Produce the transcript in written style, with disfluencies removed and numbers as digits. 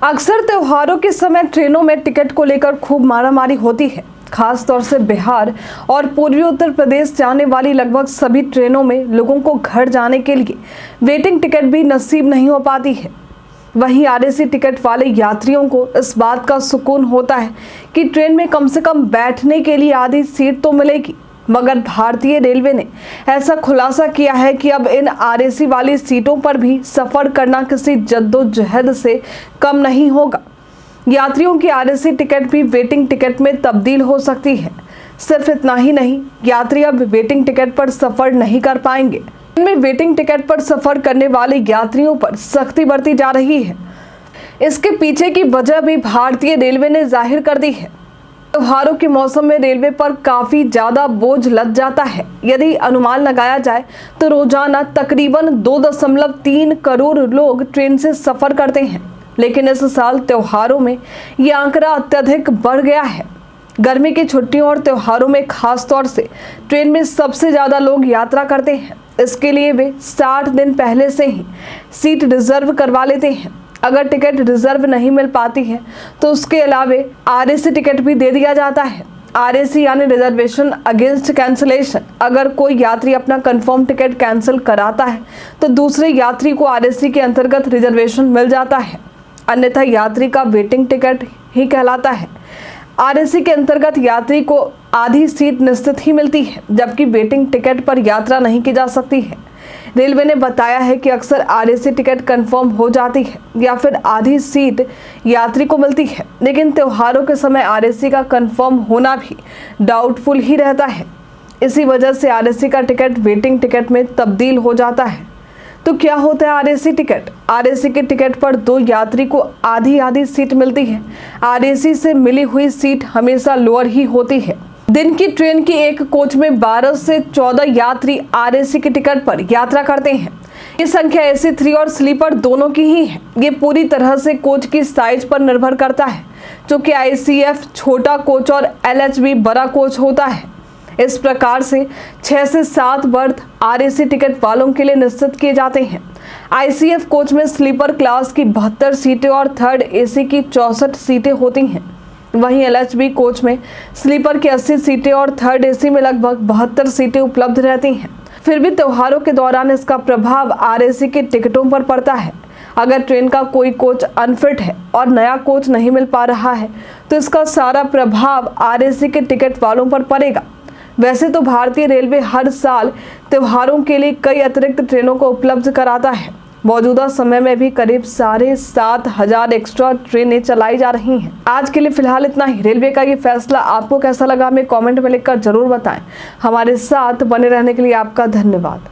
अक्सर त्योहारों के समय ट्रेनों में टिकट को लेकर खूब मारामारी होती है। खास तौर से बिहार और पूर्वी उत्तर प्रदेश जाने वाली लगभग सभी ट्रेनों में लोगों को घर जाने के लिए वेटिंग टिकट भी नसीब नहीं हो पाती है। वहीं आरएसी टिकट वाले यात्रियों को इस बात का सुकून होता है कि ट्रेन में कम से कम बैठने के लिए आधी सीट तो मिलेगी, मगर भारतीय रेलवे ने ऐसा खुलासा किया है कि अब इन आरएसी वाली सीटों पर भी सफर करना किसी जद्दोजहद से कम नहीं होगा। यात्रियों की आरएसी टिकट भी वेटिंग टिकट में तब्दील हो सकती है। सिर्फ इतना ही नहीं, यात्री अब वेटिंग टिकट पर सफर नहीं कर पाएंगे। इनमें वेटिंग टिकट पर सफर करने वाले यात्रियों पर सख्ती बरती जा रही है। इसके पीछे की वजह भी भारतीय रेलवे ने जाहिर कर दी है। त्योहारों के मौसम में रेलवे पर काफी ज्यादा बोझ लग जाता है। यदि अनुमान लगाया जाए तो रोजाना तकरीबन 2.3 करोड़ लोग ट्रेन से सफर करते हैं, लेकिन इस साल त्योहारों में ये आंकड़ा अत्यधिक बढ़ गया है। गर्मी की छुट्टियों और त्योहारों में खास तौर से ट्रेन में सबसे ज्यादा लोग यात्रा करते हैं। इसके लिए वे 60 दिन पहले से ही सीट रिजर्व करवा लेते हैं। अगर टिकट रिजर्व नहीं मिल पाती है तो उसके अलावे आरएसी टिकट भी दे दिया जाता है। आरएसी यानी रिजर्वेशन अगेंस्ट कैंसिलेशन। अगर कोई यात्री अपना कंफर्म टिकट कैंसिल कराता है तो दूसरे यात्री को आरएसी के अंतर्गत रिजर्वेशन मिल जाता है, अन्यथा यात्री का वेटिंग टिकट ही कहलाता है। आरएसी के अंतर्गत यात्री को आधी सीट निश्चित ही मिलती है, जबकि वेटिंग टिकट पर यात्रा नहीं की जा सकती है। रेलवे ने बताया है कि अक्सर आरएसी टिकट कंफर्म हो जाती है या फिर आधी सीट यात्री को मिलती है, लेकिन त्योहारों के समय आरएसी का कंफर्म होना भी डाउटफुल ही रहता है। इसी वजह से आरएसी का टिकट वेटिंग टिकट में तब्दील हो जाता है। तो क्या होता है आरएसी टिकट? आरएसी के टिकट पर दो यात्री को आधी आधी सीट मिलती है। आरएसी से मिली हुई सीट हमेशा लोअर ही होती है। दिन की ट्रेन की एक कोच में 12 से 14 यात्री आरएसी के टिकट पर यात्रा करते हैं। ये संख्या एसी 3 और स्लीपर दोनों की ही है। ये पूरी तरह से कोच की साइज पर निर्भर करता है, जो कि आईसीएफ छोटा कोच और एलएचबी बड़ा कोच होता है। इस प्रकार से 6 से 7 बर्थ आरएसी टिकट वालों के लिए निश्चित किए जाते हैं। आईसीएफ कोच में स्लीपर क्लास की 72 सीटें और थर्ड एसी की 64 सीटें होती हैं। वहीं एलएचबी कोच में स्लीपर की 80 सीटें और थर्ड एसी में लगभग 72 सीटें उपलब्ध रहती हैं। फिर भी त्योहारों के दौरान इसका प्रभाव आरएसी के टिकटों पर पड़ता है। अगर ट्रेन का कोई कोच अनफिट है और नया कोच नहीं मिल पा रहा है तो इसका सारा प्रभाव आरएसी के टिकट वालों पर पड़ेगा। वैसे तो भारतीय रेलवे हर साल त्योहारों के लिए कई अतिरिक्त ट्रेनों को उपलब्ध कराता है। मौजूदा समय में भी करीब 7,500 एक्स्ट्रा ट्रेनें चलाई जा रही हैं। आज के लिए फिलहाल इतना ही। रेलवे का ये फैसला आपको कैसा लगा हमें कमेंट में लिखकर जरूर बताएं। हमारे साथ बने रहने के लिए आपका धन्यवाद।